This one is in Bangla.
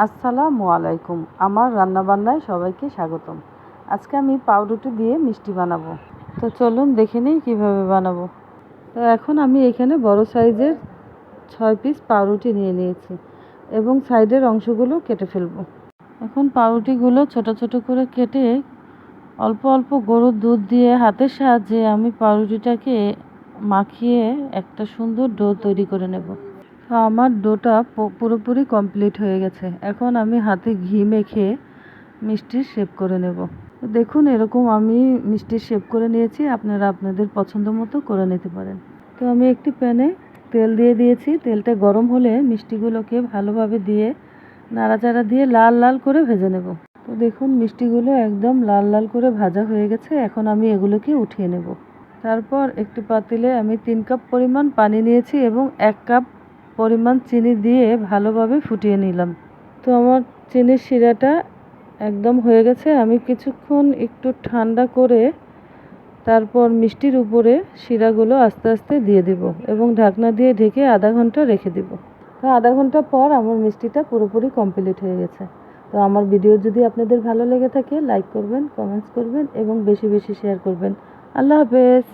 আসসালামু আলাইকুম। আমার রান্নাবান্নায় সবাইকে স্বাগতম। আজকে আমি পাউরুটি দিয়ে মিষ্টি বানাবো। তো চলুন দেখে নিই কীভাবে বানাবো। তো এখন আমি এখানে বড় সাইজের 6 পিস পাউরুটি নিয়ে নিয়েছি এবং সাইডের অংশগুলো কেটে ফেলবো। এখন পাউরুটিগুলো ছোট ছোট করে কেটে অল্প অল্প গরুর দুধ দিয়ে হাতের সাহায্যে আমি পাউরুটিটাকে মাখিয়ে একটা সুন্দর ডো তৈরি করে নেব। তো আমার ডোটা পুরোপুরি কমপ্লিট হয়ে গেছে। এখন আমি হাতে ঘি মেখে মিষ্টির শেপ করে নেব। তো দেখুন এরকম আমি মিষ্টির শেপ করে নিয়েছি, আপনারা আপনাদের পছন্দ মতো করে নিতে পারেন। তো আমি একটি প্যানে তেল দিয়ে দিয়েছি। তেলটা গরম হলে মিষ্টিগুলোকে ভালোভাবে দিয়ে নাড়াচাড়া দিয়ে লাল লাল করে ভেজে নেব। তো দেখুন মিষ্টিগুলো একদম লাল লাল করে ভাজা হয়ে গেছে। এখন আমি এগুলোকে উঠিয়ে নেব। তারপর একটি পাতিলে আমি 3 কাপ পরিমাণ পানি নিয়েছি এবং 1 কাপ পরিমাণ চিনি দিয়ে ভালোভাবে ফুটিয়ে নিলাম। তো আমার চিনির শিরাটা একদম হয়ে গেছে। আমি কিছুক্ষণ একটু ঠান্ডা করে তারপর মিষ্টির উপরে শিরাগুলো আস্তে আস্তে দিয়ে দিব এবং ঢাকনা দিয়ে ঢেকে আধা ঘন্টা রেখে দিব। তো আধা ঘন্টা পর আমার মিষ্টিটা পুরোপুরি কমপ্লিট হয়ে গেছে। তো আমার ভিডিও যদি আপনাদের ভালো লেগে থাকে লাইক করবেন, কমেন্টস করবেন এবং বেশি বেশি শেয়ার করবেন। আল্লাহ হাফেজ।